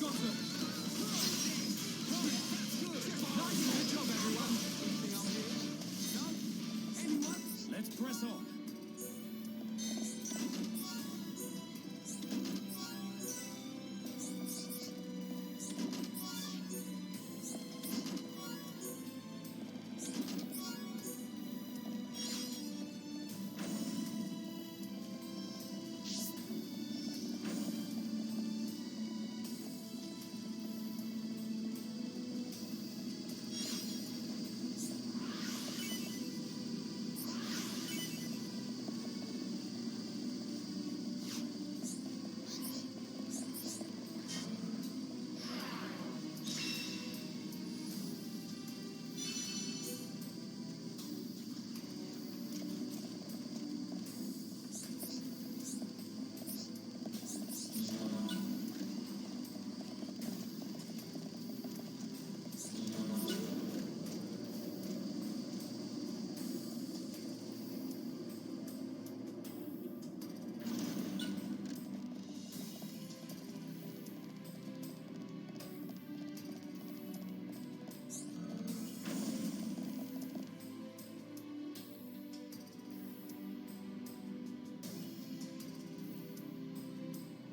got them! That's good! Good job, everyone! No? Anyone? Let's press on!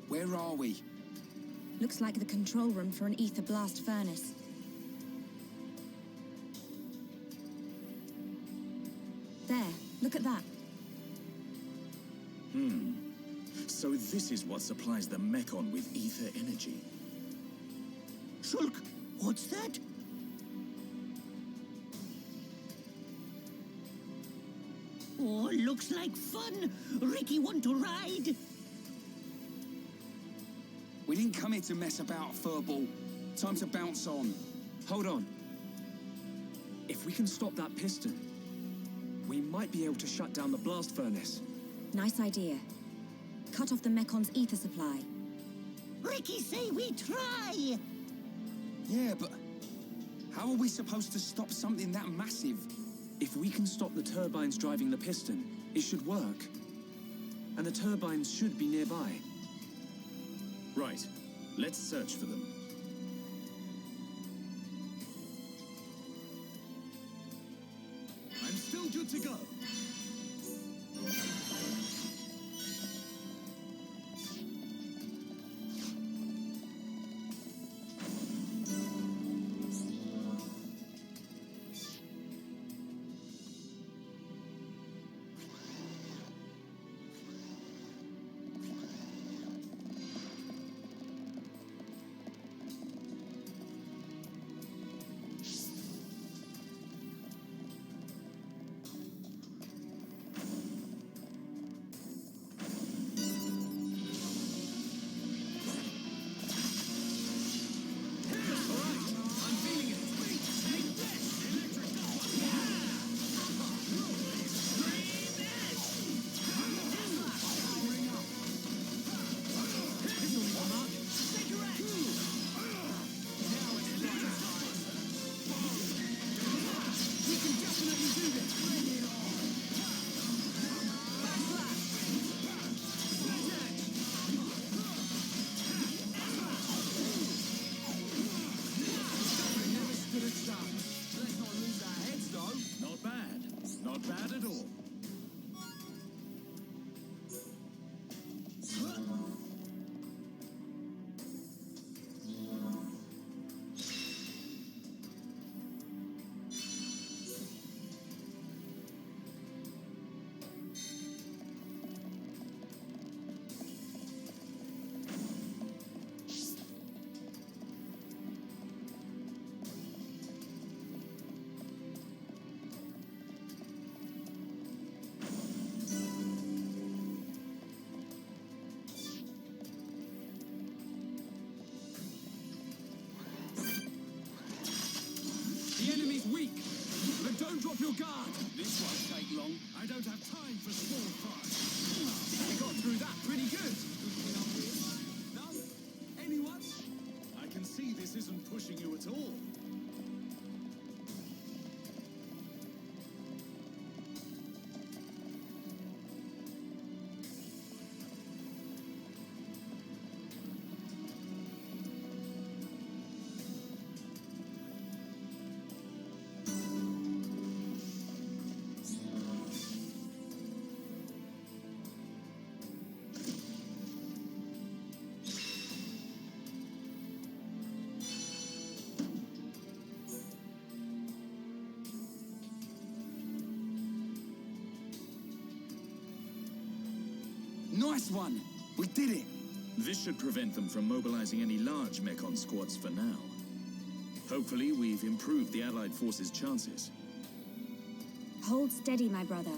Where are we? Looks like the control room for an ether blast furnace. There, look at that. So this is what supplies the Mechon with ether energy. Shulk, what's that? Oh, looks like fun. Ricky, want to ride? We didn't come here to mess about, furball. Time to bounce on. Hold on. If we can stop that piston, we might be able to shut down the blast furnace. Nice idea. Cut off the Mecon's ether supply. Ricky say we try. Yeah, but how are we supposed to stop something that massive? If we can stop the turbines driving the piston, it should work. And the turbines should be nearby. Right. Let's search for them. I'm still good to go. Not bad at all. The enemy's weak, but don't drop your guard. This won't take long. I don't have time for small fry. We got through that pretty good. No? Anyone? I can see this isn't pushing you at all. Nice one! We did it! This should prevent them from mobilizing any large Mechon squads for now. Hopefully, we've improved the Allied forces' chances. Hold steady, my brother.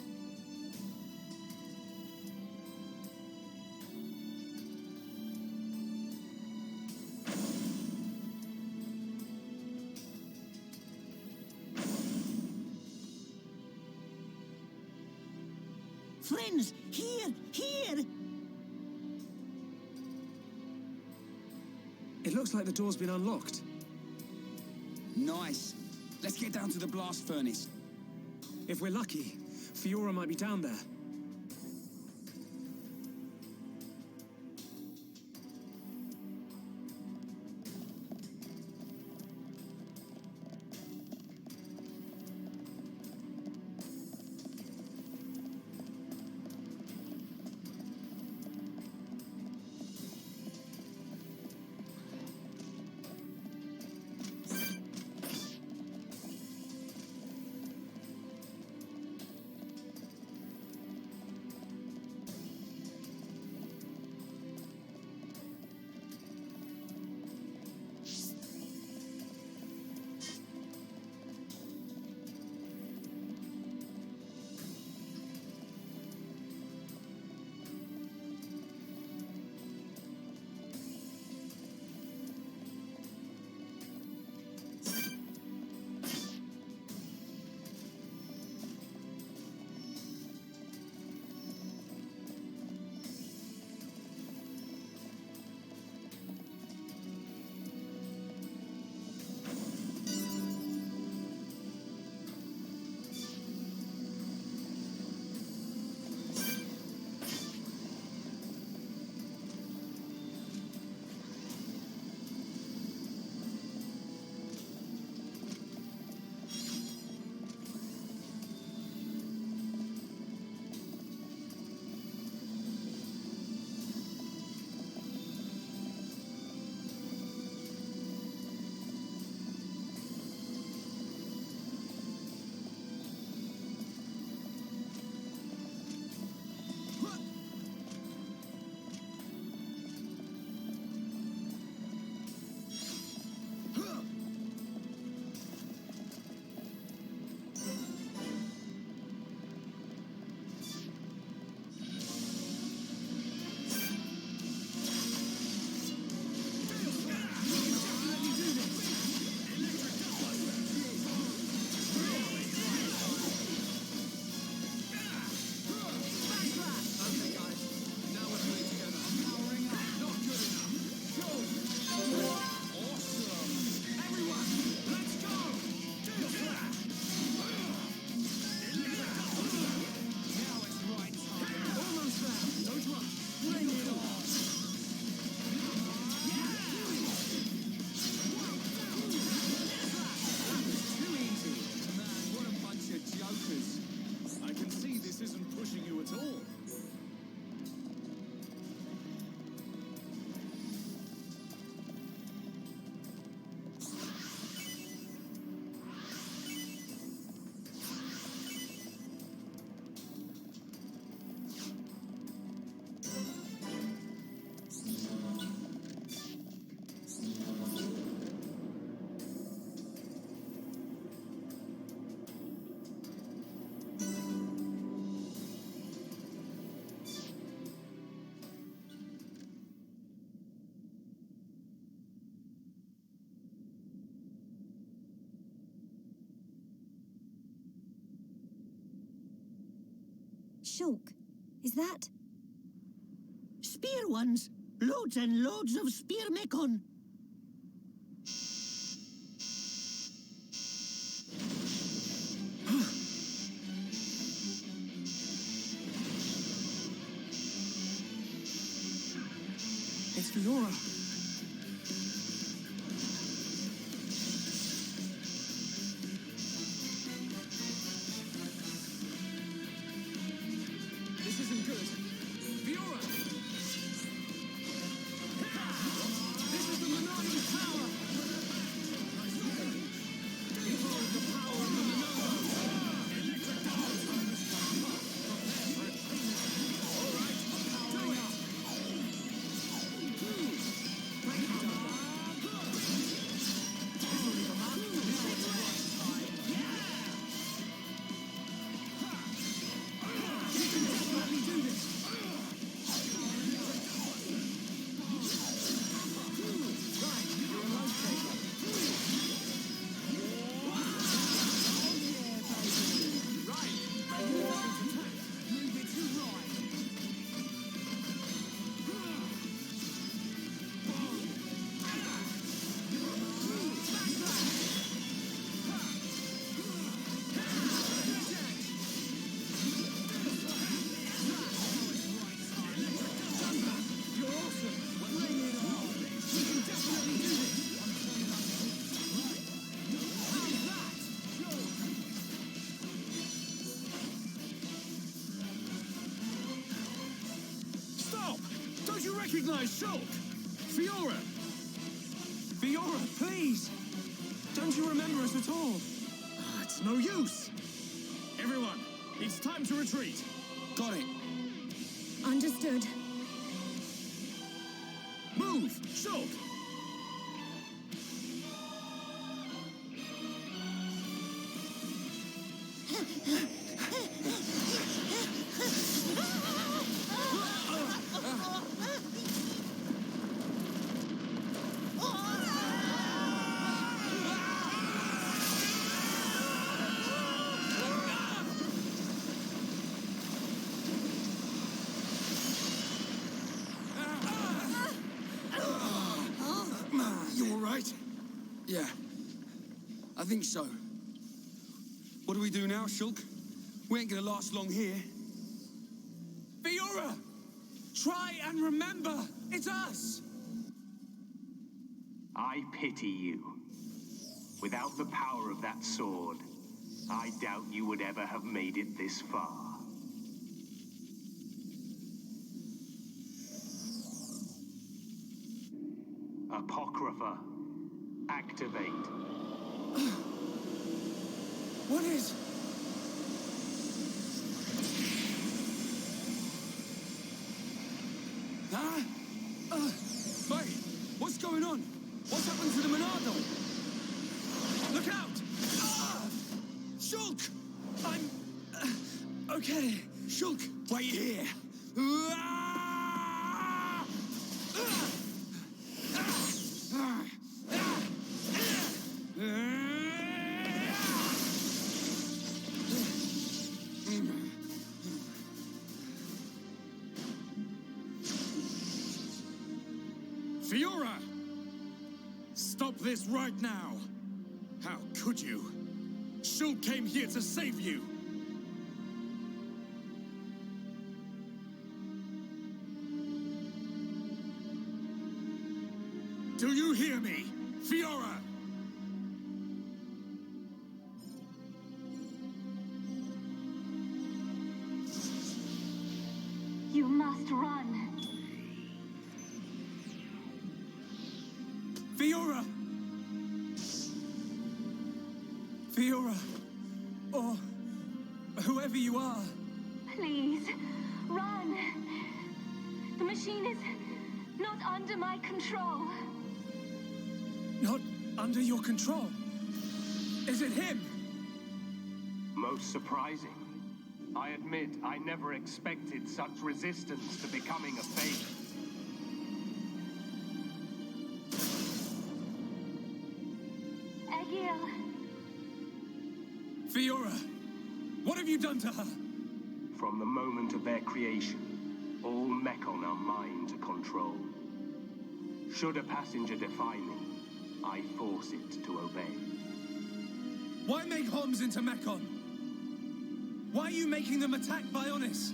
Friends, here, here! It looks like the door's been unlocked. Nice. Let's get down to the blast furnace. If we're lucky, Fiora might be down there. Shulk, is that? Spear ones! Loads and loads of spear Mechon! It's Fiora. This isn't good. Fiora! This is the Monarchy power! Behold the power of the Monarchy! Electric power! All right, powering up! recognize Shulk! Fiora! Fiora, please! Don't you remember us at all? It's no use! Everyone, it's time to retreat! Got it. Understood. Move! Shulk! You all right? Yeah, I think so. What do we do now, Shulk? We ain't gonna last long here. Fiora! Try and remember! It's us! I pity you. Without the power of that sword, I doubt you would ever have made it this far. Apocrypha, activate. What is... Huh? Wait, what's going on? What's happened to the Monado? Look out! Shulk! I'm... okay. Shulk, wait here. Fiora! Stop this right now! How could you? Shulk came here to save you! Do you hear me? Fiora! You must run. Fiora! Fiora! Or... whoever you are. Please, run. The machine is not under my control. Not under your control. Is it him? Most surprising. I admit I never expected such resistance to becoming a fate. Egil, Fiora! What have you done to her? From the moment of their creation, all Mechon are mine to control. Should a passenger defy me, I force it to obey. Why make Homs into Mechon? Why are you making them attack Bionis?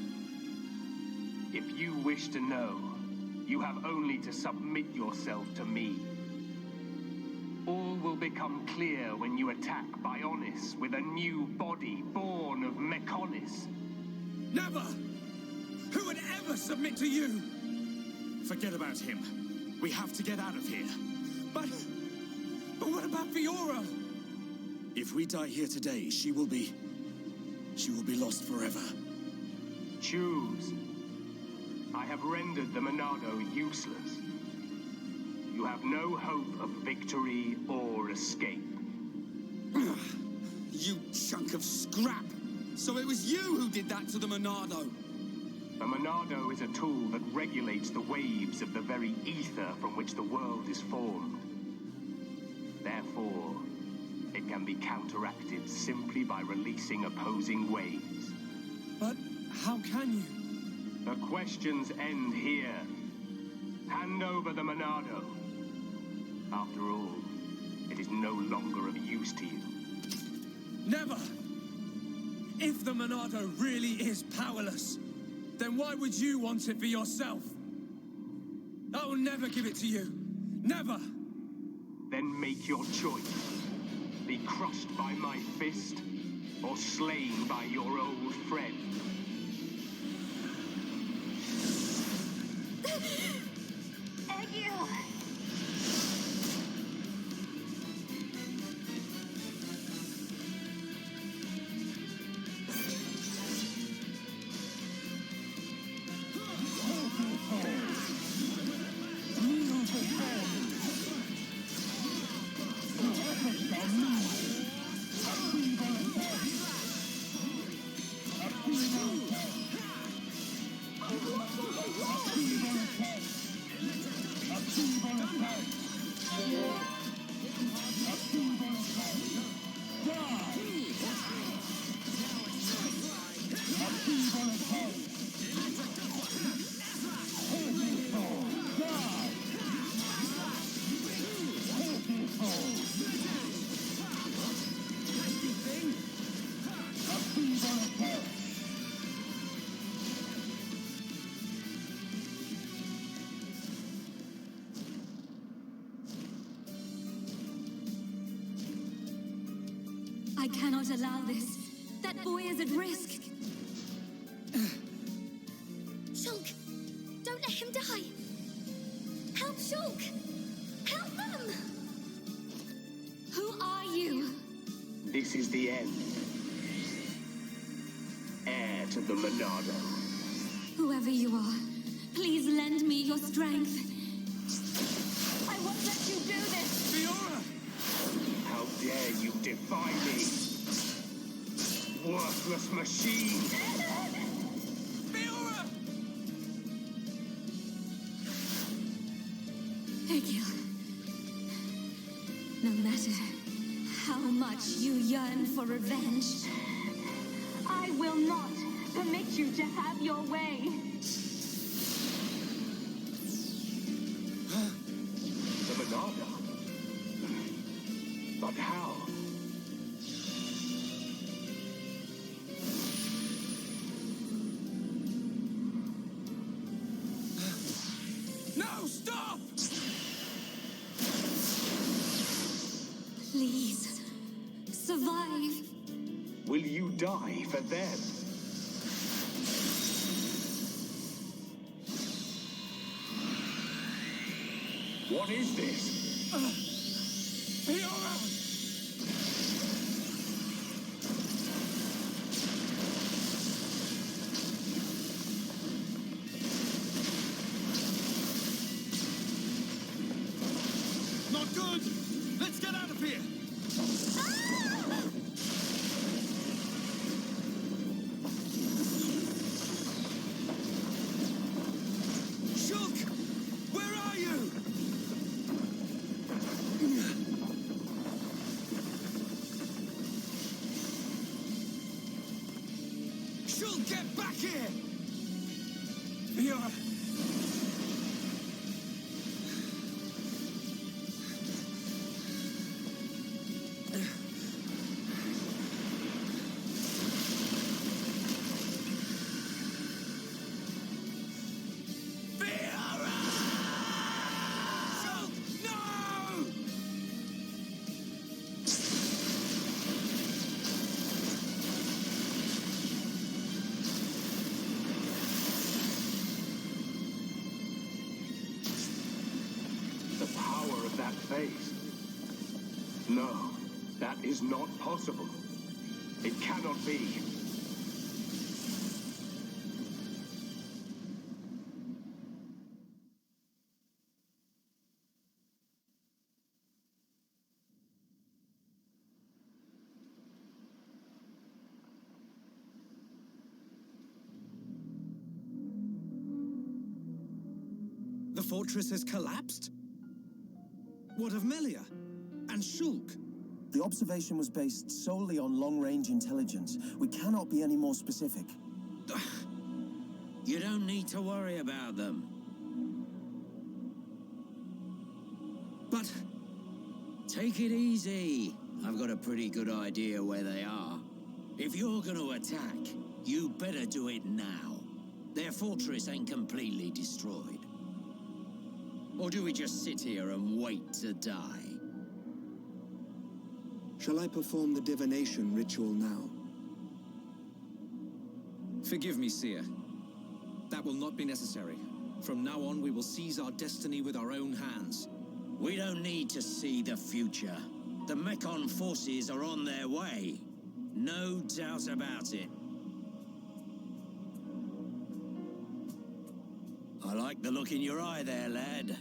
If you wish to know, you have only to submit yourself to me. All will become clear when you attack Bionis with a new body born of Mechonis. Never! Who would ever submit to you? Forget about him. We have to get out of here. But what about Fiora? If we die here today, she will be lost forever. Choose. I have rendered the Monado useless. You have no hope of victory or escape. You chunk of scrap! So it was you who did that to the Monado? The Monado is a tool that regulates the waves of the very ether from which the world is formed. Therefore, it can be counteracted simply by releasing opposing waves. But how can you? The questions end here. Hand over the Monado. After all, it is no longer of use to you. Never! If the Monado really is powerless, then why would you want it for yourself? I will never give it to you. Never! Then make your choice. Be crushed by my fist, or slain by your old friend. I cannot allow this. That boy is at risk. Shulk! Don't let him die! Help Shulk! Help them! Who are you? This is the end. Heir to the Monado. Whoever you are, please lend me your strength. I won't let you do this! Fiora! How dare you defy me? Worthless machine! Fiora! Egil. No matter how much you yearn for revenge, I will not permit you to have your way. The Monado? But how? No, stop! Please, survive. Will you die for them? What is this? Fiora! Not good! Let's get out of here! Shulk! Where are you? Shulk, get back here! Fiora! The power of that face. No, that is not possible. It cannot be. The fortress has collapsed? What of Melia? And Shulk? The observation was based solely on long-range intelligence. We cannot be any more specific. You don't need to worry about them. But Take it easy. I've got a pretty good idea where they are. If you're gonna attack, you better do it now. Their fortress ain't completely destroyed. Or do we just sit here and wait to die? Shall I perform the divination ritual now? Forgive me, Seer. That will not be necessary. From now on, we will seize our destiny with our own hands. We don't need to see the future. The Mekon forces are on their way. No doubt about it. I like the look in your eye there, lad.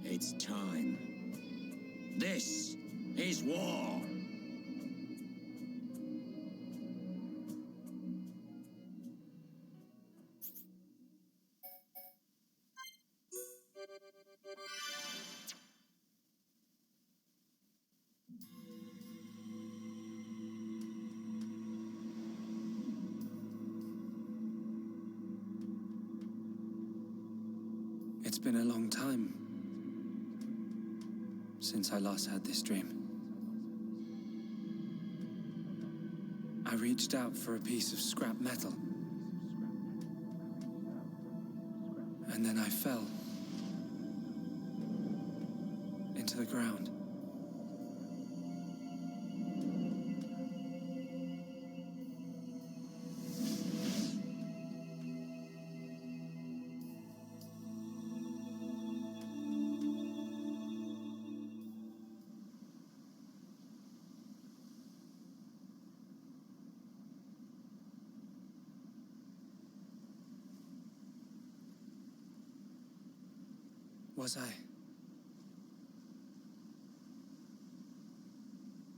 It's time. This is war. It's been a long time since I last had this dream. I reached out for a piece of scrap metal. And then I fell into the ground.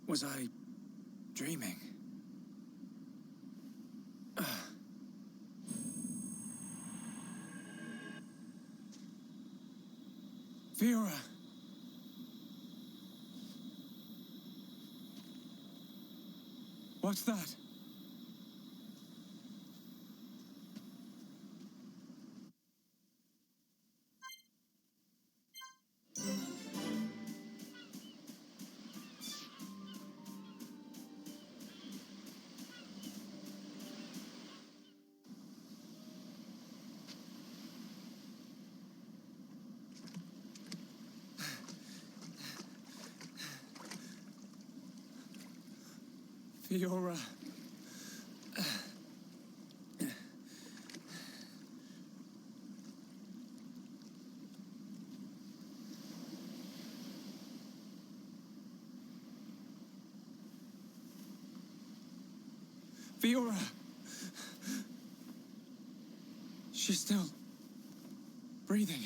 Was I dreaming? Fiora! What's that? Fiora. Fiora. She's still breathing.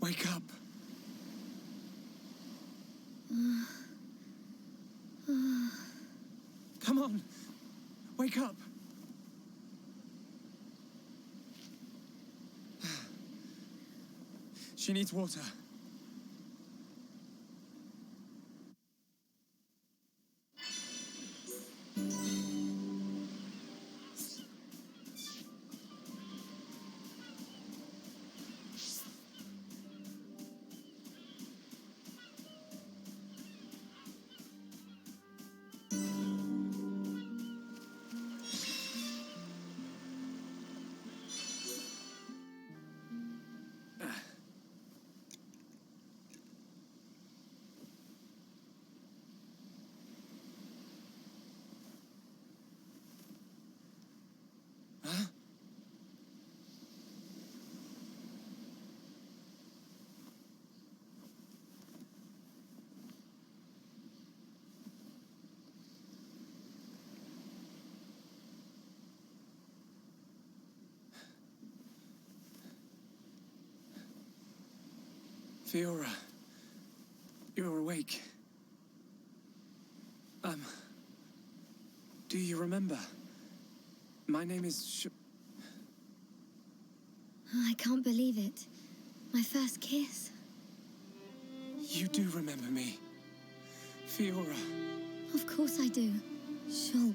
Wake up. Come on. Wake up. She needs water. Fiora, you're awake. Do you remember? My name is I can't believe it. My first kiss. You do remember me. Fiora. Of course I do. Shulk.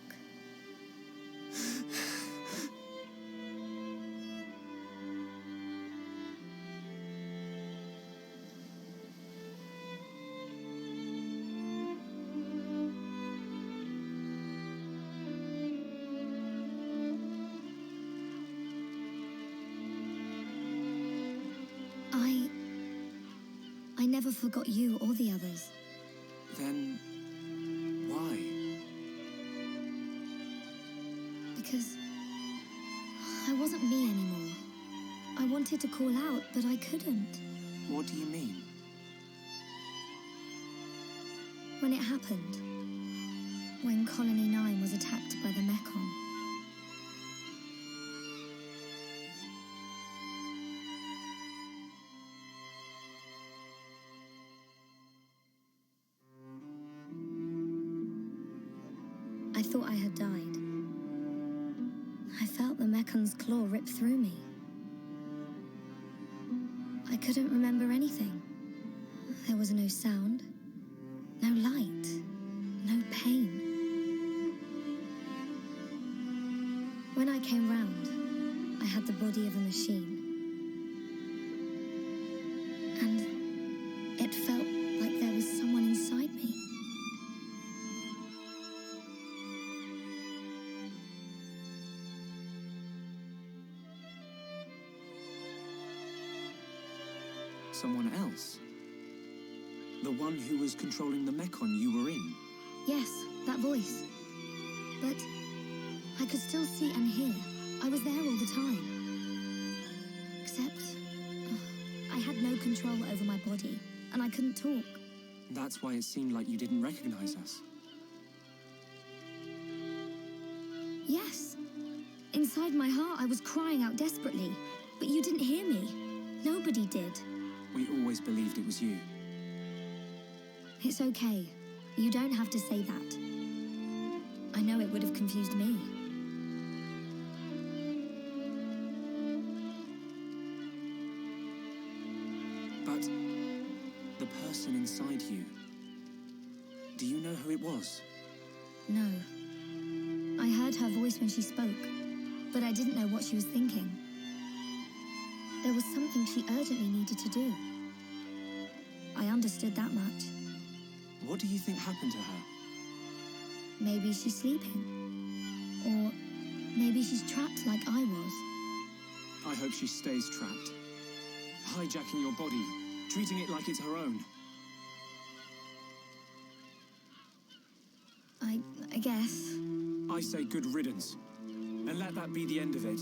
never forgot you or the others. Then... why? Because I wasn't me anymore. I wanted to call out, but I couldn't. What do you mean? When it happened, when Colony 9 was attacked by the Mekon. I thought I had died. I felt the Mekon's claw rip through me. I couldn't remember anything. There was no sound, no light, no pain. When I came round, I had the body of a machine. And it felt like there was someone inside me. Someone else? The one who was controlling the Mekon you were in? Yes, that voice. But I could still see and hear. I was there all the time. Except I had no control over my body, and I couldn't talk. That's why it seemed like you didn't recognize us. Yes. Inside my heart, I was crying out desperately. But you didn't hear me. Nobody did. We always believed it was you. It's okay. You don't have to say that. I know it would have confused me. But the person inside you, do you know who it was? No. I heard her voice when she spoke, but I didn't know what she was thinking. There was something she urgently needed to do. I understood that much. What do you think happened to her? Maybe she's sleeping. Or maybe she's trapped like I was. I hope she stays trapped. Hijacking your body, treating it like it's her own. I guess. I say good riddance. And let that be the end of it.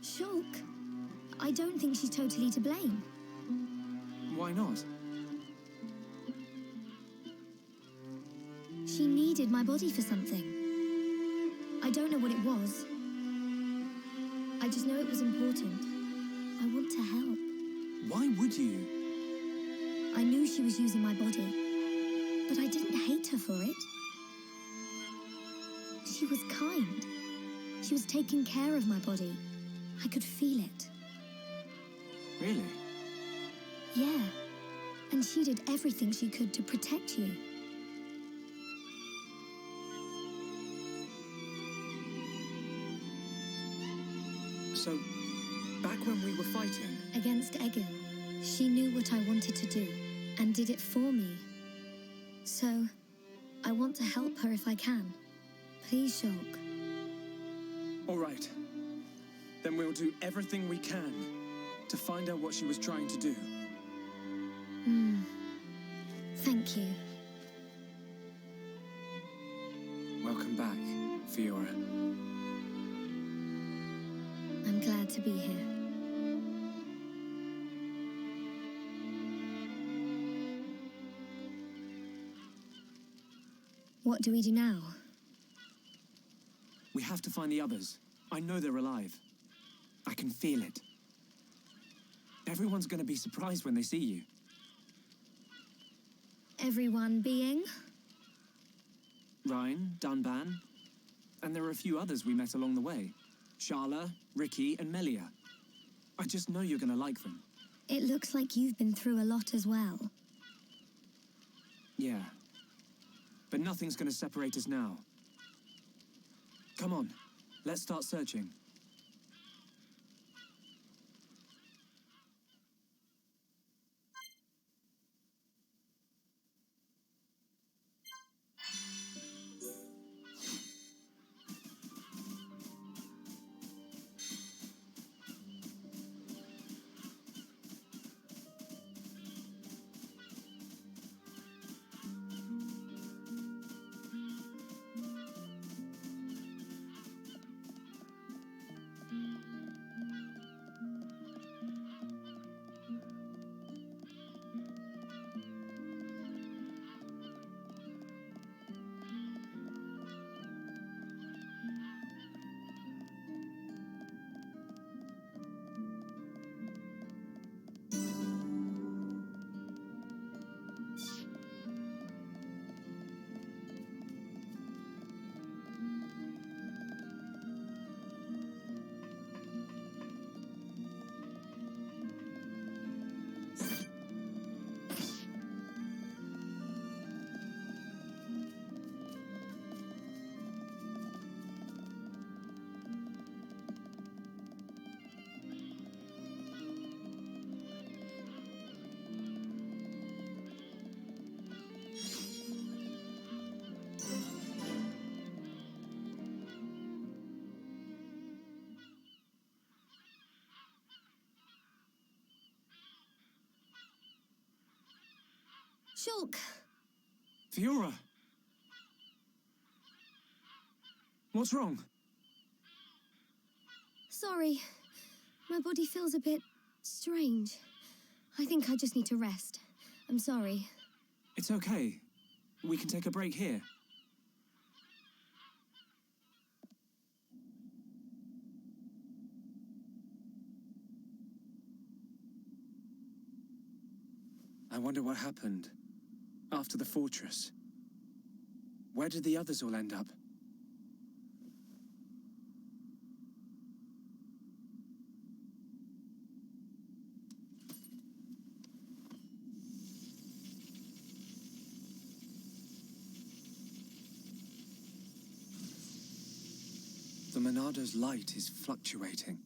Shulk, I don't think she's totally to blame. Why not? She needed my body for something. I don't know what it was. I just know it was important. I want to help. Why would you? I knew she was using my body, but I didn't hate her for it. She was kind. She was taking care of my body. I could feel it. Really? Yeah. And she did everything she could to protect you. So, back when we were fighting... Against Egan, she knew what I wanted to do, and did it for me. So, I want to help her if I can. Please, Shulk. All right. Then we'll do everything we can to find out what she was trying to do. Thank you. Welcome back, Fiora. I'm glad to be here. What do we do now? We have to find the others. I know they're alive. I can feel it. Everyone's gonna be surprised when they see you. Everyone being? Ryan, Dunban, and there are a few others we met along the way. Sharla, Ricky, and Melia. I just know you're gonna like them. It looks like you've been through a lot as well. Yeah. But nothing's gonna separate us now. Come on, let's start searching. Shulk! Fiora! What's wrong? Sorry. My body feels a bit strange. I think I just need to rest. I'm sorry. It's okay. We can take a break here. I wonder what happened after the fortress. Where did the others all end up? The Monado's light is fluctuating.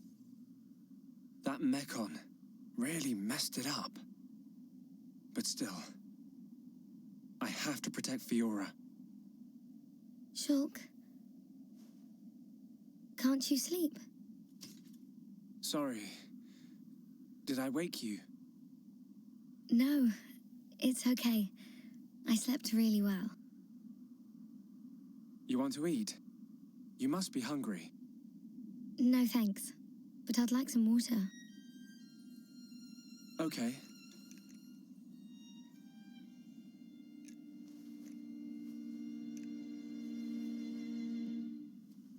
That Mekon really messed it up. But still, I have to protect Fiora. Shulk. Can't you sleep? Sorry. Did I wake you? No, it's okay. I slept really well. You want to eat? You must be hungry. No thanks, but I'd like some water. Okay.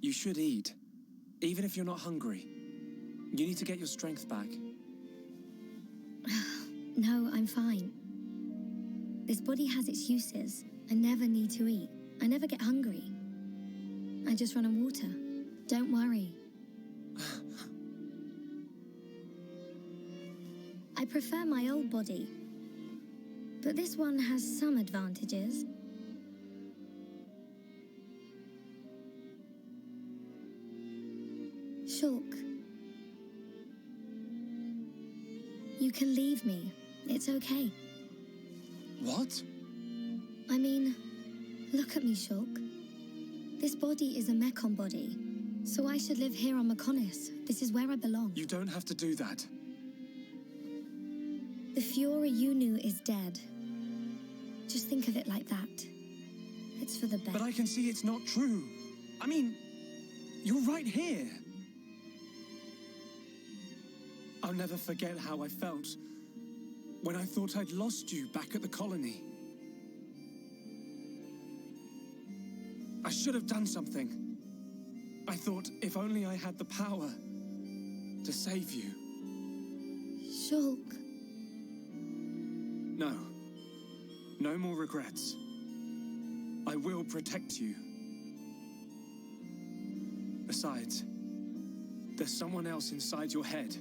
You should eat, even if you're not hungry. You need to get your strength back. No, I'm fine. This body has its uses. I never need to eat. I never get hungry. I just run on water. Don't worry. I prefer my old body, but this one has some advantages. Shulk. You can leave me. It's okay. What? I mean, look at me, Shulk. This body is a Mekon body, so I should live here on Mekonis. This is where I belong. You don't have to do that. The Fiora you knew is dead. Just think of it like that. It's for the best. But I can see it's not true. I mean, you're right here. I'll never forget how I felt when I thought I'd lost you back at the colony. I should have done something. I thought if only I had the power to save you. Shulk. No. No more regrets. I will protect you. Besides, there's someone else inside your head.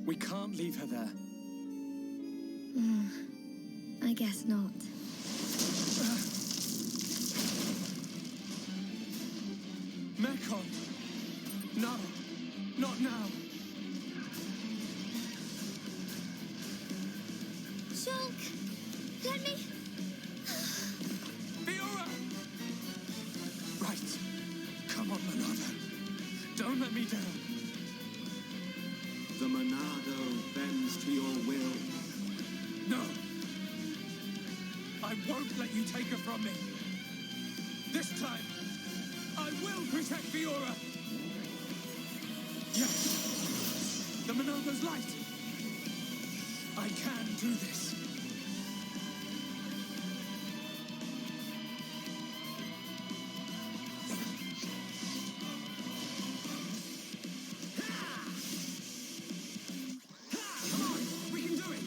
We can't leave her there. I guess not. Mekon! No! Not now! Shulk! Let me... Fiora! Right. Come on, Monado. Don't let me down. The Monado bends to your will. No! I won't let you take her from me. This time, I will protect Fiora! Yes! The Monado's light! I can do this. Come on! We can do it!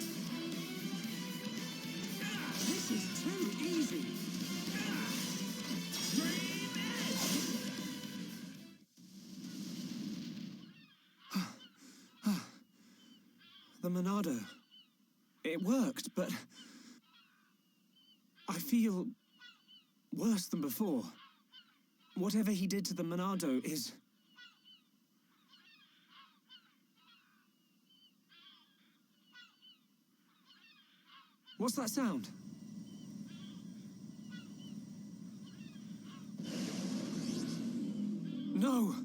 This is too easy! The Monado. It worked, but I feel worse than before. Whatever he did to the Monado is... What's that sound? No!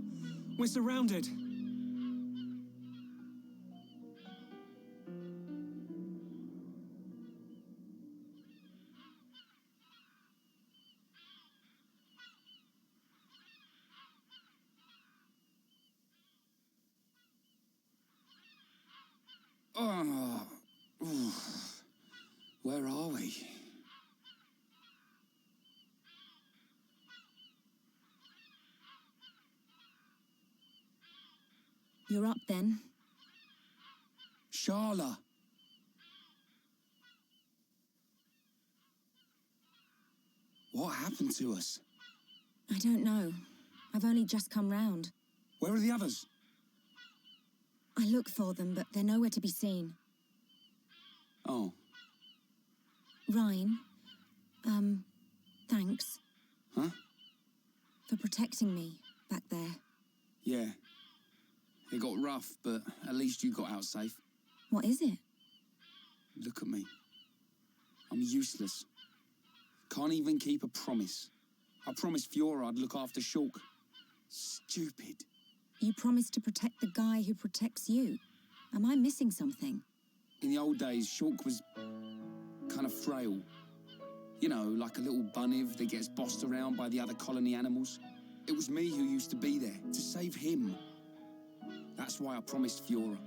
We're surrounded! Oh. Ooh. Where are we? You're up then. Sharla! What happened to us? I don't know. I've only just come round. Where are the others? I look for them, but they're nowhere to be seen. Oh. Ryan, thanks. Huh? For protecting me back there. Yeah. It got rough, but at least you got out safe. What is it? Look at me. I'm useless. Can't even keep a promise. I promised Fiora I'd look after Shulk. Stupid. You promised to protect the guy who protects you. Am I missing something? In the old days, Shulk was kind of frail. You know, like a little bunniv that gets bossed around by the other colony animals. It was me who used to be there, to save him. That's why I promised Fiora.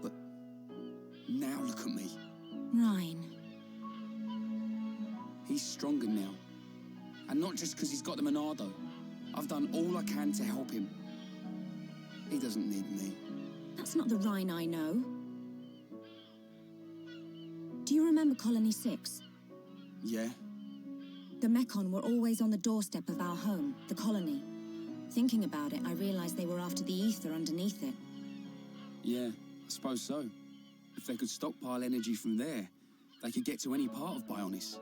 But now look at me. Ryan. He's stronger now. And not just because he's got the Monado. I've done all I can to help him. He doesn't need me. That's not the Ryan I know. Do you remember Colony 6? Yeah? The Mekon were always on the doorstep of our home, the colony. Thinking about it, I realized they were after the ether underneath it. Yeah, I suppose so. If they could stockpile energy from there, they could get to any part of Bionis.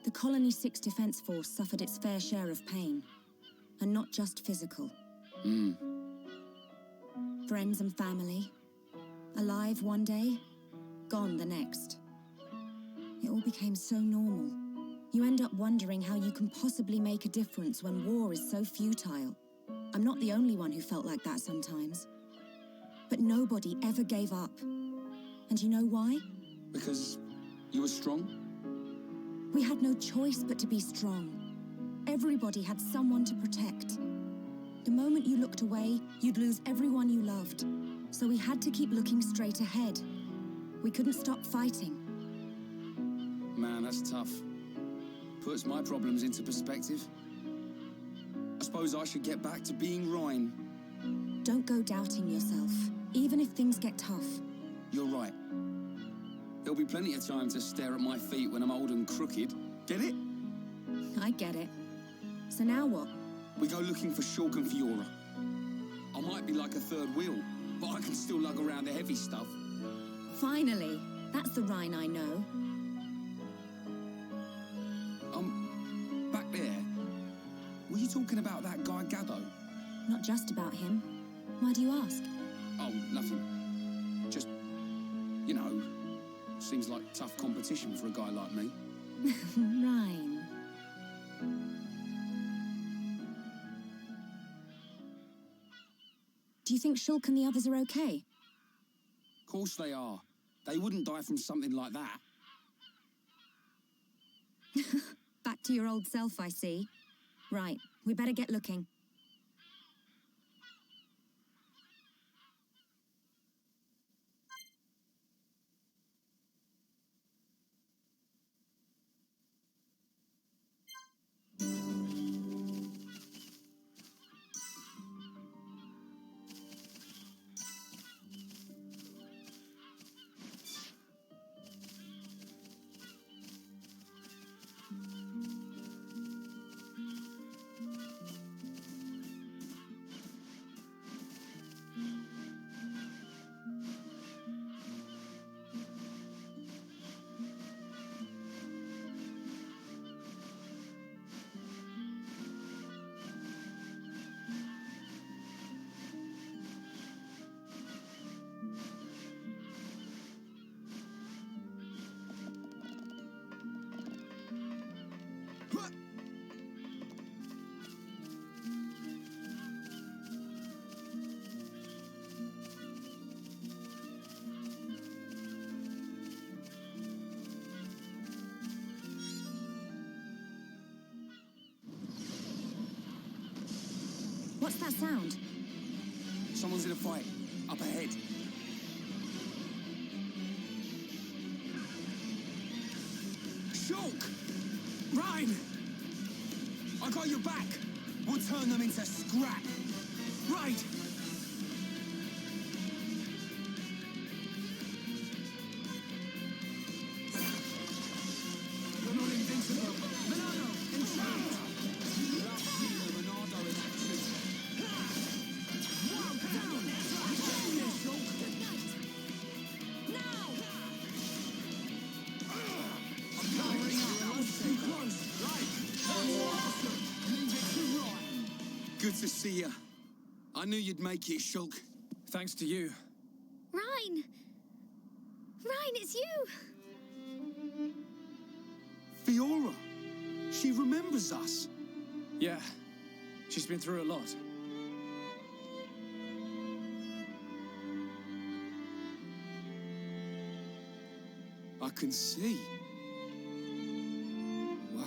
The Colony 6 Defense Force suffered its fair share of pain. And not just physical. Friends and family. Alive one day, gone the next. It all became so normal. You end up wondering how you can possibly make a difference when war is so futile. I'm not the only one who felt like that sometimes. But nobody ever gave up. And you know why? Because you were strong? We had no choice but to be strong. Everybody had someone to protect. The moment you looked away, you'd lose everyone you loved. So we had to keep looking straight ahead. We couldn't stop fighting. Man, that's tough. Puts my problems into perspective. I suppose I should get back to being Ryan. Don't go doubting yourself, even if things get tough. You're right. There'll be plenty of time to stare at my feet when I'm old and crooked. Get it? I get it. So now what? We go looking for Shulk and Fiora. I might be like a third wheel, but I can still lug around the heavy stuff. Finally! That's the Ryan I know. Back there. Were you talking about that guy Gaddo? Not just about him. Why do you ask? Oh, nothing. Just, you know, seems like tough competition for a guy like me. Ryan. Do you think Shulk and the others are okay? Of course they are. They wouldn't die from something like that. Back to your old self, I see. Right, we better get looking. What's that sound? Someone's in a fight. Up ahead. Shulk! Ryan! I got your back! We'll turn them into scrap! Right! You're not invincible! Monado! Enchant! Love seeing the Monado in action! Wow, down! Here, Shulk! Now! I'm powering up! That was too close! Right! Awesome! Leave it to Ryan! Good to see you. I knew you'd make it, Shulk. Thanks to you. Ryan! Ryan, it's you! Fiora! She remembers us. Yeah, she's been through a lot. I can see. Wow.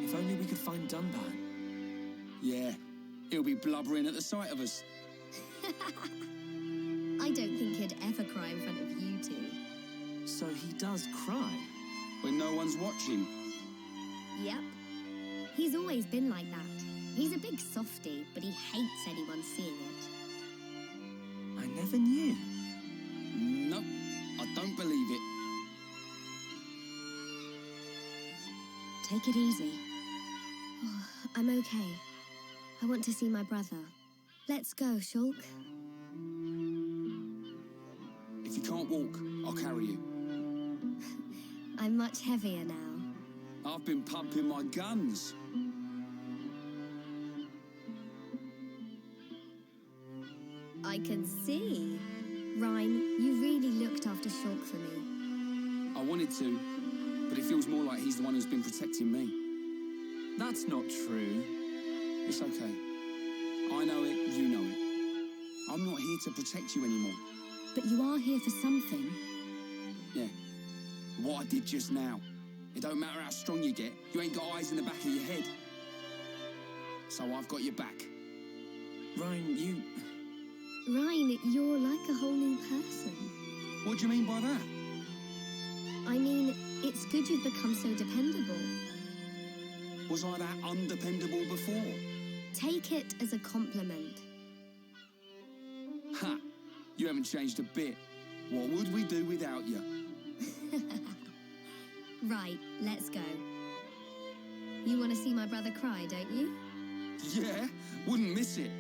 If only we could find Dunban. Yeah, he'll be blubbering at the sight of us. I don't think he'd ever cry in front of you two. So he does cry. When no one's watching. Yep. He's always been like that. He's a big softie, but he hates anyone seeing it. I never knew. Nope, I don't believe it. Take it easy. Oh, I'm okay. I want to see my brother. Let's go, Shulk. If you can't walk, I'll carry you. I'm much heavier now. I've been pumping my guns. I can see. Ryan, you really looked after Shulk for me. I wanted to, but it feels more like he's the one who's been protecting me. That's not true. It's okay. I know it, you know it. I'm not here to protect you anymore. But you are here for something. Yeah. What I did just now. It don't matter how strong you get, you ain't got eyes in the back of your head. So I've got your back. Ryan, Ryan, you're like a whole new person. What do you mean by that? I mean, it's good you've become so dependable. Was I that undependable before? Take it as a compliment. Ha! You haven't changed a bit. What would we do without you? Right, let's go. You want to see my brother cry, don't you? Yeah, wouldn't miss it.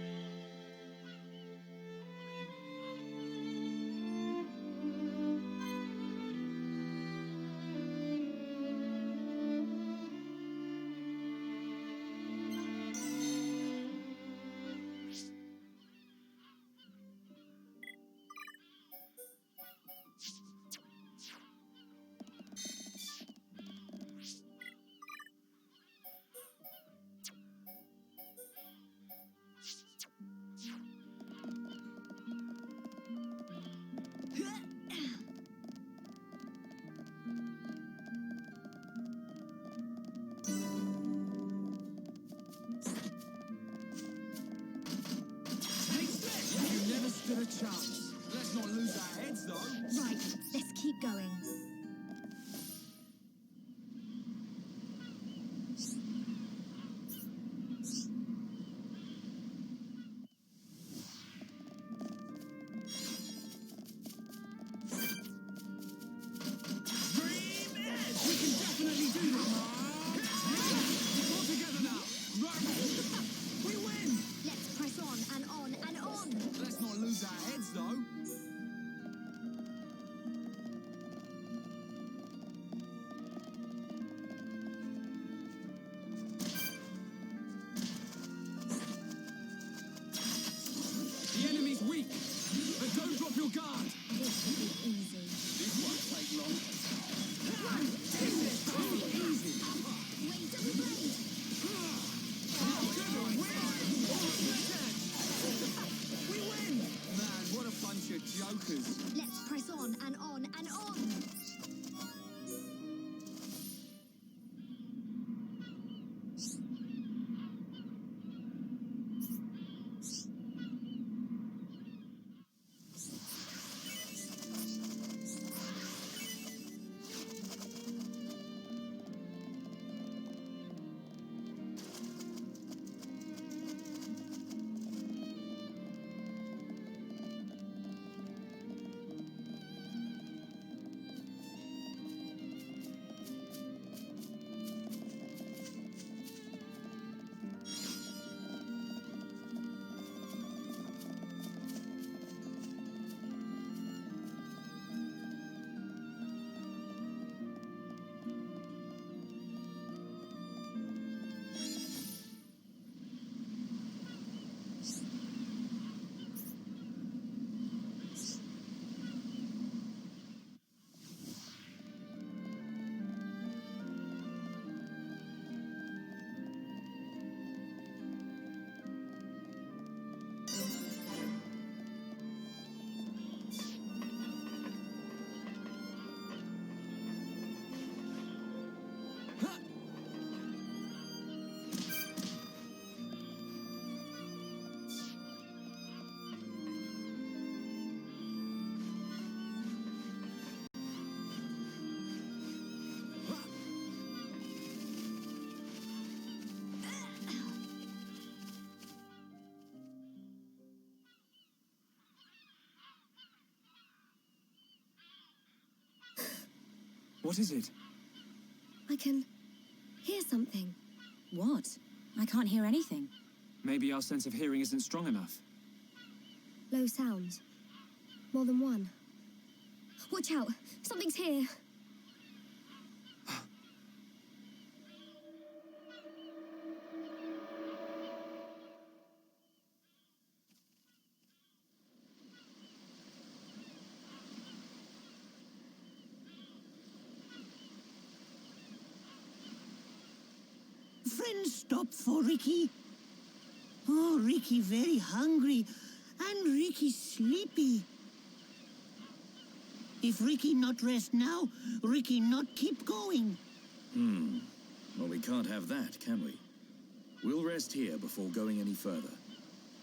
You never stood a chance. Let's not lose our heads, though. Right, let's keep going. We can definitely do this. All together now. Right. We win. Let's press on and on and on. Let's not lose our heads, though. What is it? I can hear something. What? I can't hear anything. Maybe our sense of hearing isn't strong enough. Low sounds. More than one. Watch out! Something's here! Friends stop for Ricky. Oh, Ricky very hungry, and Ricky sleepy. If Ricky not rest now, Ricky not keep going. Well, we can't have that, can we? We'll rest here before going any further.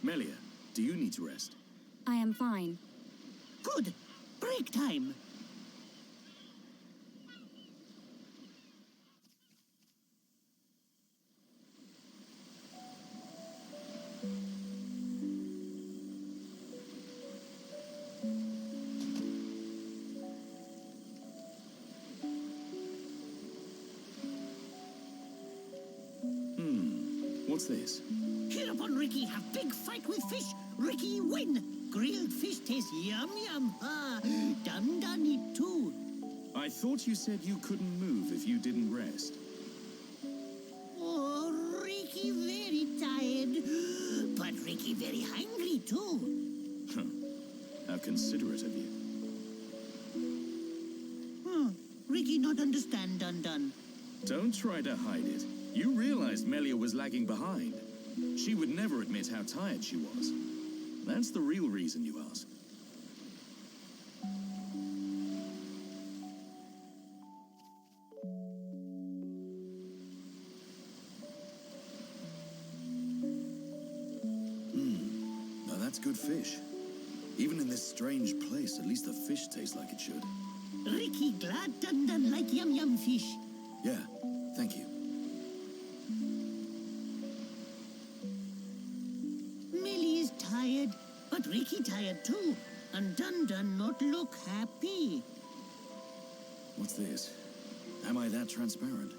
Melia, do you need to rest? I am fine. Good. Break time. What's this? Hereupon Ricky have big fight with fish. Ricky win. Grilled fish taste yum yum. Ah, done it too. I thought you said you couldn't move if you didn't rest. Oh, Ricky very tired. But Ricky very hungry too. How considerate of you. Ricky not understand Dun. Don't try to hide it. You realized Melia was lagging behind. She would never admit how tired she was. That's the real reason you ask. Now that's good fish. Even in this strange place, at least the fish tastes like it should. Ricky glad Dun like yum yum fish. Yeah, thank you. Millie is tired, but Ricky tired too. And Dun not look happy. What's this? Am I that transparent?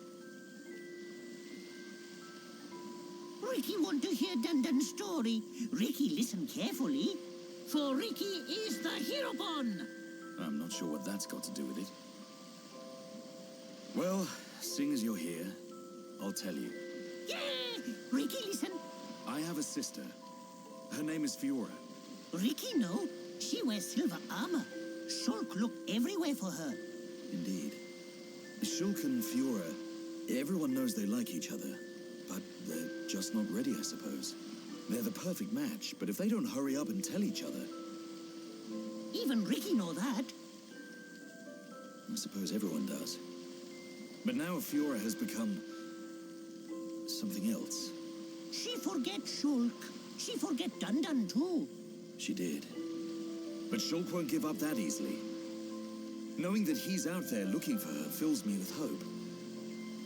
Ricky want to hear Dun story. Ricky listen carefully. For Ricky is the Heropon. I'm not sure what that's got to do with it. Well, seeing as you're here, I'll tell you. Yeah! Ricky listen. I have a sister. Her name is Fiora. Ricky know. She wears silver armor. Shulk look everywhere for her. Indeed. Shulk and Fiora, everyone knows they like each other. But they're just not ready, I suppose. They're the perfect match, but if they don't hurry up and tell each other... Even Ricky know that. I suppose everyone does. But now Fiora has become... something else. She forget Shulk. She forget Dun too. She did. But Shulk won't give up that easily. Knowing that he's out there looking for her fills me with hope.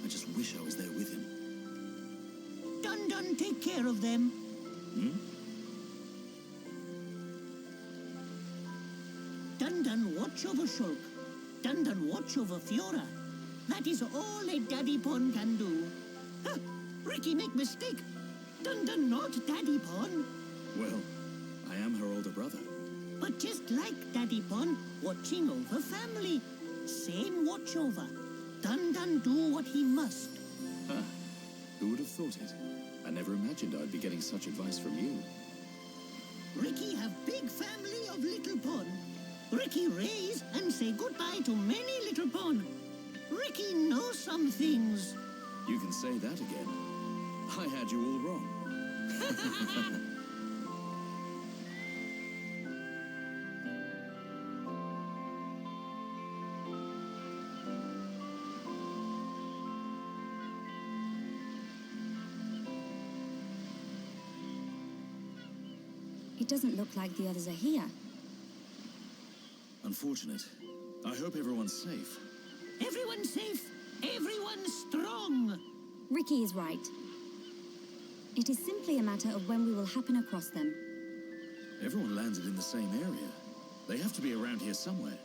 I just wish I was there with him. Dun take care of them. Dun watch over Shulk. Dun watch over Fiora. That is all a Daddy Pon can do. Huh, Ricky make mistake. Dun not Daddy Pon. Well, I am her older brother. But just like Daddy Pon, watching over family. Same watch over. Dun do what he must. Huh. Who would have thought it? I never imagined I'd be getting such advice from you. Ricky have big family of little Pon. Ricky raise and say goodbye to many little Pon. Ricky knows some things. You can say that again. I had you all wrong. It doesn't look like the others are here. Unfortunate. I hope everyone's safe. Everyone's safe. Everyone's strong. Ricky is right. It is simply a matter of when we will happen across them. Everyone landed in the same area. They have to be around here somewhere.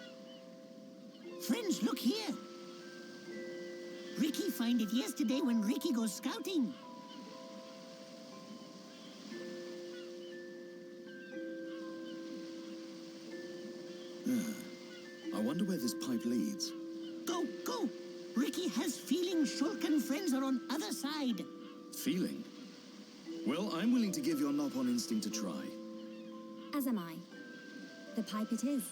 Friends, look here. Ricky find it yesterday when Ricky goes scouting. I wonder where this pipe leads. Go, go! Ricky has feeling Shulk and friends are on other side. Feeling? Well, I'm willing to give your knock-on instinct a try. As am I. The pipe it is.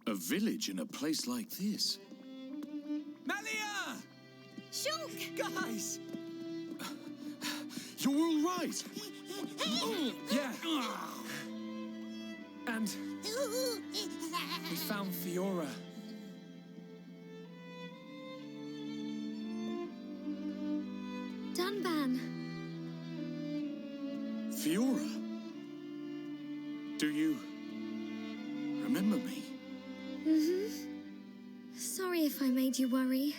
A village in a place like this? Melia! Shulk! Guys! You're all right! Yeah. And we found Fiora. Dunban. Fiora? Do you remember me? Sorry if I made you worry.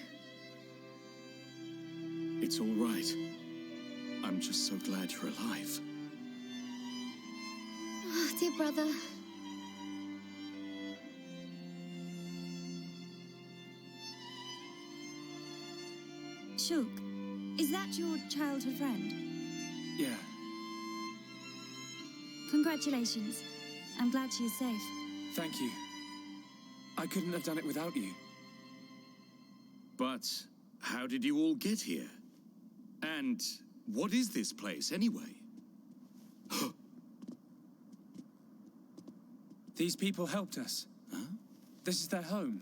It's all right. I'm just so glad you're alive. Oh, dear brother. Shulk, is that your childhood friend? Yeah. Congratulations. I'm glad she is safe. Thank you. I couldn't have done it without you. But how did you all get here? And what is this place, anyway? These people helped us. Huh? This is their home.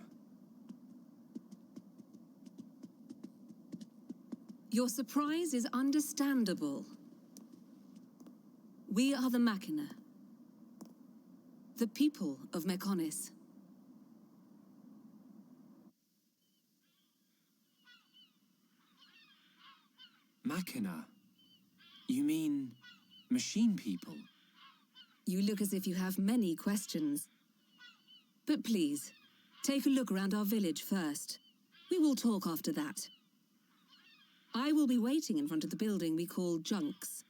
Your surprise is understandable. We are the Machina. The people of Mechonis. Machina? You mean machine people? You look as if you have many questions. But please, take a look around our village first. We will talk after that. I will be waiting in front of the building we call Junks.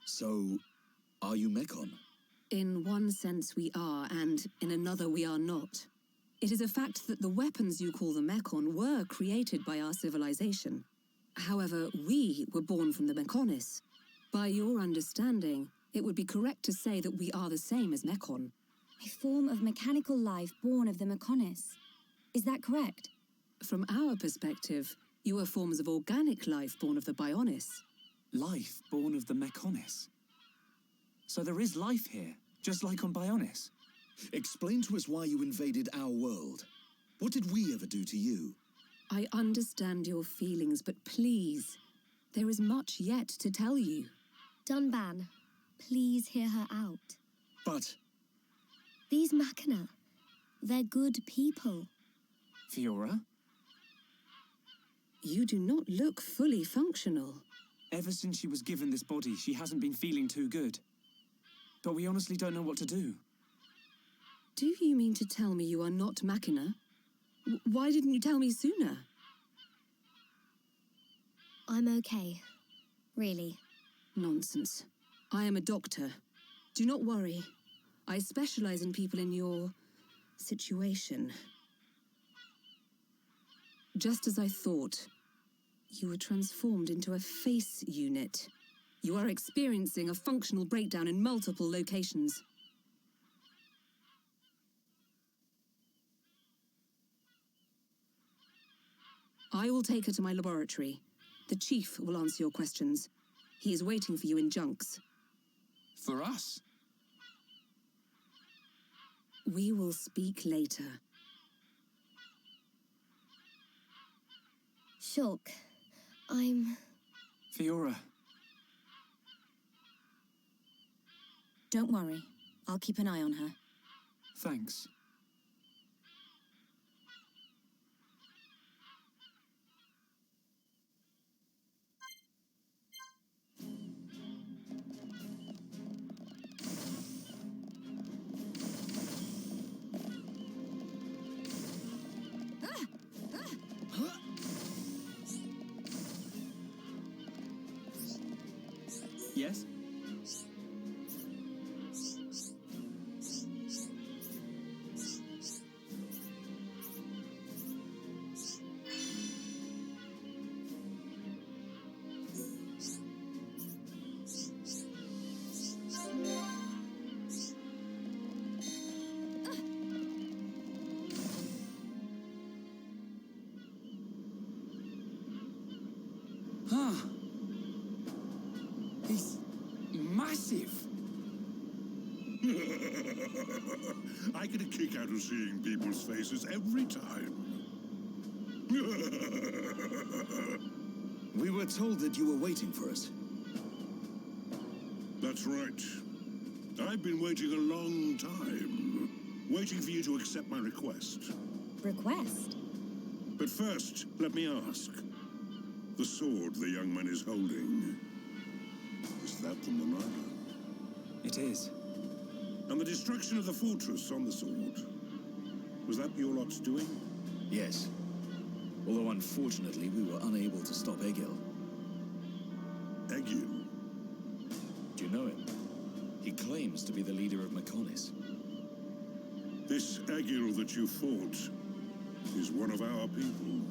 So, are you Mekon? In one sense we are, and in another we are not. It is a fact that the weapons you call the Mekon were created by our civilization. However, we were born from the Mekonis. By your understanding, it would be correct to say that we are the same as Mekon. A form of mechanical life born of the Mekonis. Is that correct? From our perspective, you are forms of organic life born of the Bionis. Life born of the Mekonis. So there is life here, just like on Bionis. Explain to us why you invaded our world. What did we ever do to you? I understand your feelings, but please, there is much yet to tell you. Dunban, please hear her out. But... These Machina, they're good people. Fiora? You do not look fully functional. Ever since she was given this body, she hasn't been feeling too good. But we honestly don't know what to do. Do you mean to tell me you are not Machina? Why didn't you tell me sooner? I'm okay. Really. Nonsense. I am a doctor. Do not worry. I specialize in people in your situation. Just as I thought, you were transformed into a face unit. You are experiencing a functional breakdown in multiple locations. I will take her to my laboratory. The Chief will answer your questions. He is waiting for you in Junks. For us? We will speak later. Shulk, I'm... Fiora. Don't worry. I'll keep an eye on her. Thanks. Yes? Huh. He's massive. I get a kick out of seeing people's faces every time. We were told that you were waiting for us. That's right. I've been waiting a long time. Waiting for you to accept my request. Request? But first, let me ask. The sword the young man is holding, is that the Monarch? It is. And the destruction of the fortress on the sword, was that your lot's doing? Yes. Although unfortunately we were unable to stop Egil. Egil? Do you know him? He claims to be the leader of Mekonis. This Egil that you fought is one of our people.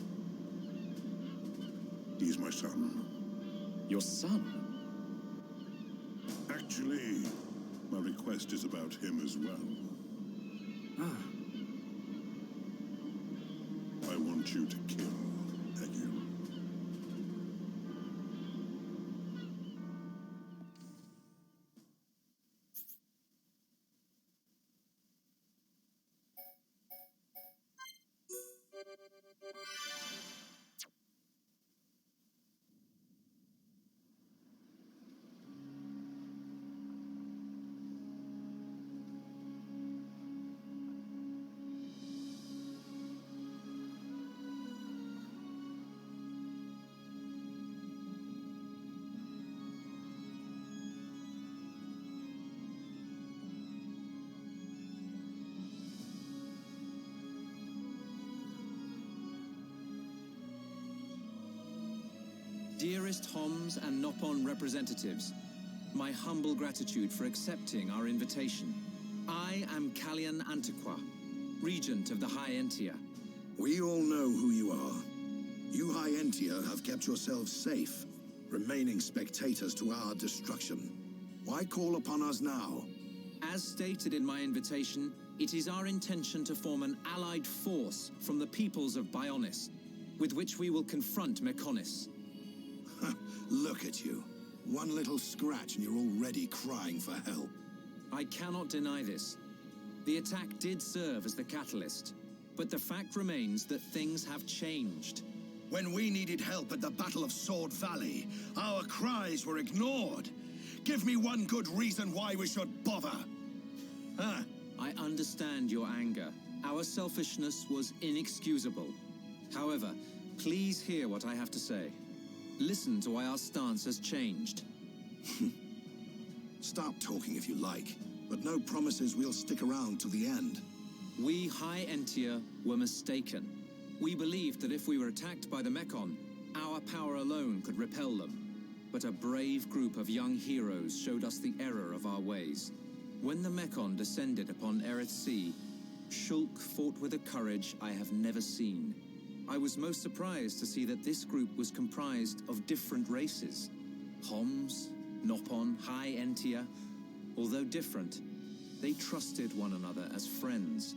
He's my son. Your son? Actually, my request is about him as well. Ah. I want you to kill Egil. Dearest Homs and Nopon representatives, my humble gratitude for accepting our invitation. I am Callian Antiqua, Regent of the High Entia. We all know who you are. You High Entia have kept yourselves safe, remaining spectators to our destruction. Why call upon us now? As stated in my invitation, it is our intention to form an allied force from the peoples of Bionis, with which we will confront Mechonis. Look at you. One little scratch and you're already crying for help. I cannot deny this. The attack did serve as the catalyst, but the fact remains that things have changed. When we needed help at the Battle of Sword Valley, our cries were ignored. Give me one good reason why we should bother. Huh? I understand your anger. Our selfishness was inexcusable. However, please hear what I have to say. Listen to why our stance has changed. Stop talking if you like, but no promises we'll stick around till the end. We High Entia were mistaken. We believed that if we were attacked by the Mechon, our power alone could repel them. But a brave group of young heroes showed us the error of our ways. When the Mechon descended upon Erith Sea, Shulk fought with a courage I have never seen. I was most surprised to see that this group was comprised of different races. Homs, Nopon, High Entia. Although different, they trusted one another as friends.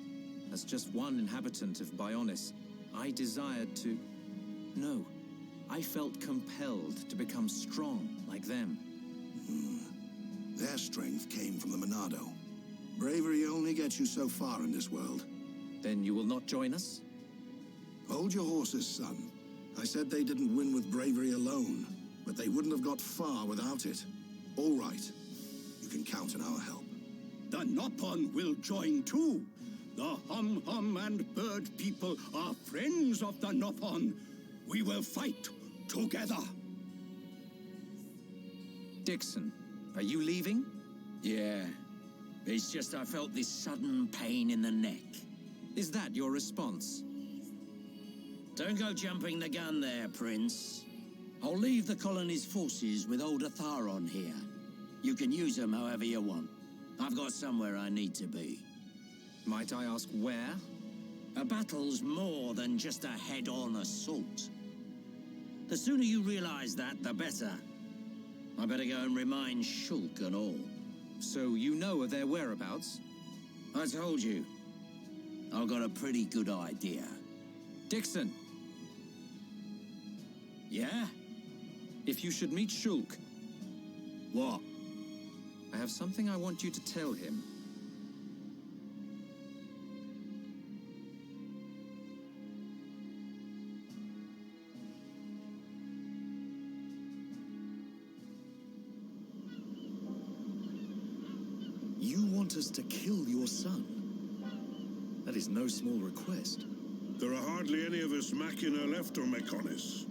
As just one inhabitant of Bionis, I desired to... No, I felt compelled to become strong like them. Their strength came from the Monado. Bravery only gets you so far in this world. Then you will not join us? Hold your horses, son. I said they didn't win with bravery alone, but they wouldn't have got far without it. All right. You can count on our help. The Nopon will join too. The Hum and Bird people are friends of the Nopon. We will fight together. Dixon, are you leaving? Yeah. It's just I felt this sudden pain in the neck. Is that your response? Don't go jumping the gun there, Prince. I'll leave the colony's forces with old Atharon here. You can use them however you want. I've got somewhere I need to be. Might I ask where? A battle's more than just a head-on assault. The sooner you realize that, the better. I better go and remind Shulk and all. So you know of their whereabouts? I told you. I've got a pretty good idea. Dixon! Yeah? If you should meet Shulk... What? I have something I want you to tell him. You want us to kill your son? That is no small request. There are hardly any of us Machina left on Mechonis.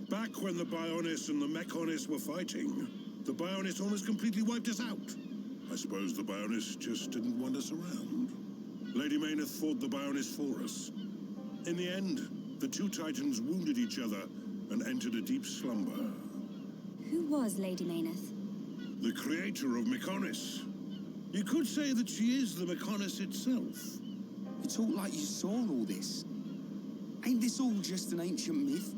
Back when the Bionis and the Mechonis were fighting, the Bionis almost completely wiped us out. I suppose the Bionis just didn't want us around. Lady Mayneth fought the Bionis for us. In the end, the two Titans wounded each other and entered a deep slumber. Who was Lady Mayneth? The creator of Mechonis. You could say that she is the Mechonis itself. You talk like you saw all this. Ain't this all just an ancient myth?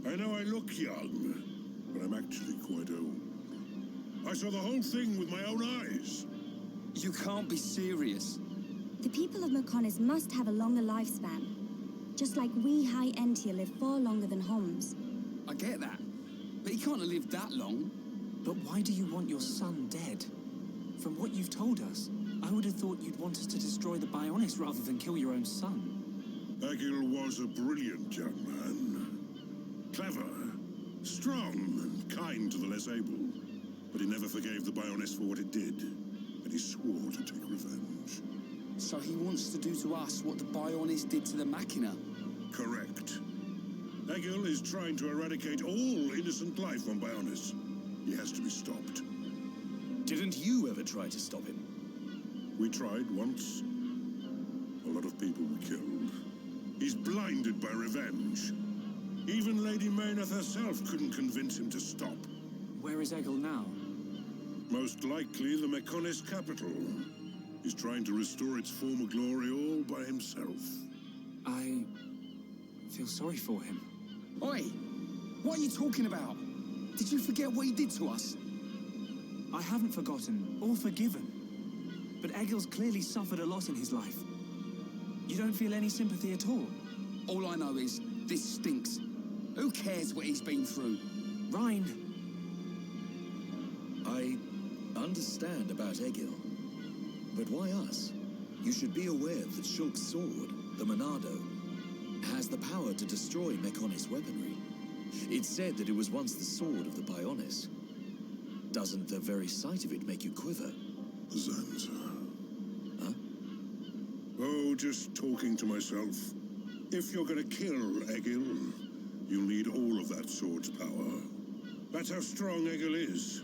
I know I look young, but I'm actually quite old. I saw the whole thing with my own eyes. You can't be serious. The people of Mechonis must have a longer lifespan. Just like we High Entia live far longer than Homs. I get that, but he can't have lived that long. But why do you want your son dead? From what you've told us, I would have thought you'd want us to destroy the Bionis rather than kill your own son. Egil was a brilliant young man. Clever, strong, and kind to the less able. But he never forgave the Bionis for what it did, and he swore to take revenge. So he wants to do to us what the Bionis did to the Machina? Correct. Egil is trying to eradicate all innocent life on Bionis. He has to be stopped. Didn't you ever try to stop him? We tried once. A lot of people were killed. He's blinded by revenge. Even Lady Mayneth herself couldn't convince him to stop. Where is Egil now? Most likely the Mechonis capital. He's trying to restore its former glory all by himself. I feel sorry for him. Oi! What are you talking about? Did you forget what he did to us? I haven't forgotten or forgiven. But Egil's clearly suffered a lot in his life. You don't feel any sympathy at all? All I know is, this stinks. Who cares what he's been through? Rhine. I understand about Egil. But why us? You should be aware that Shulk's sword, the Monado, has the power to destroy Mechonis weaponry. It's said that it was once the sword of the Bionis. Doesn't the very sight of it make you quiver? Zanza. Huh? Oh, just talking to myself. If you're gonna kill Egil, you'll need all of that sword's power. That's how strong Egil is.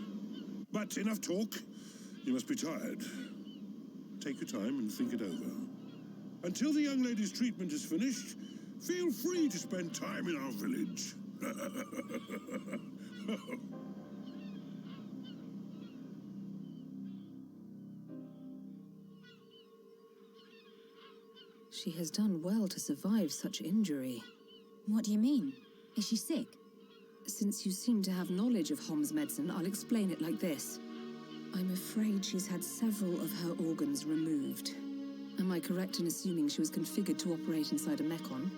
But enough talk. You must be tired. Take your time and think it over. Until the young lady's treatment is finished, feel free to spend time in our village. She has done well to survive such injury. What do you mean? Is she sick? Since you seem to have knowledge of Hom's medicine, I'll explain it like this. I'm afraid she's had several of her organs removed. Am I correct in assuming she was configured to operate inside a Mechon?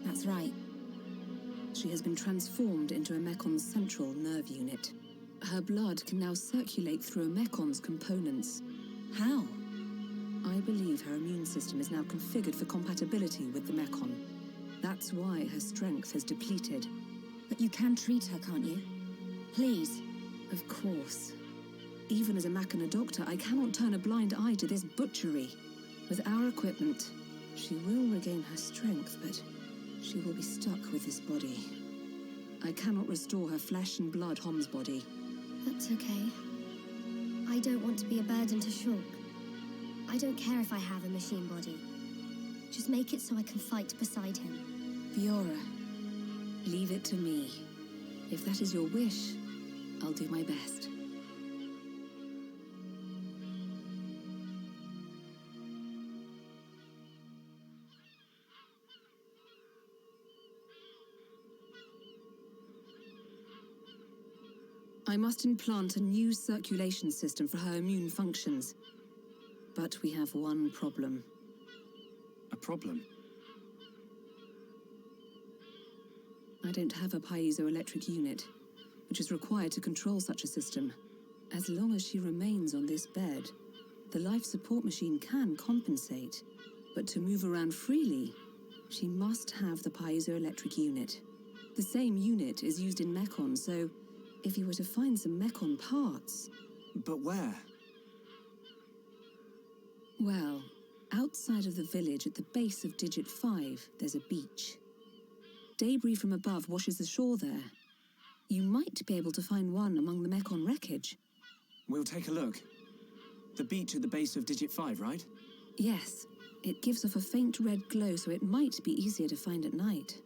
That's right. She has been transformed into a Mekon's central nerve unit. Her blood can now circulate through a Mekon's components. How? I believe her immune system is now configured for compatibility with the Mechon. That's why her strength has depleted. But you can treat her, can't you? Please. Of course. Even as a Machina doctor, I cannot turn a blind eye to this butchery. With our equipment, she will regain her strength, but she will be stuck with this body. I cannot restore her flesh and blood Hom's body. That's okay. I don't want to be a burden to Shulk. I don't care if I have a machine body. Just make it so I can fight beside him. Fiora, leave it to me. If that is your wish, I'll do my best. I must implant a new circulation system for her immune functions. But we have one problem. A problem? I don't have a piezoelectric unit, which is required to control such a system. As long as she remains on this bed, the life support machine can compensate. But to move around freely, she must have the piezoelectric unit. The same unit is used in Mechon, so if you were to find some Mechon parts... But where? Well, outside of the village at the base of Digit 5, there's a beach. Debris from above washes the shore there. You might be able to find one among the Mechon wreckage. We'll take a look. The beach at the base of Digit 5, right? Yes. It gives off a faint red glow, so it might be easier to find at night.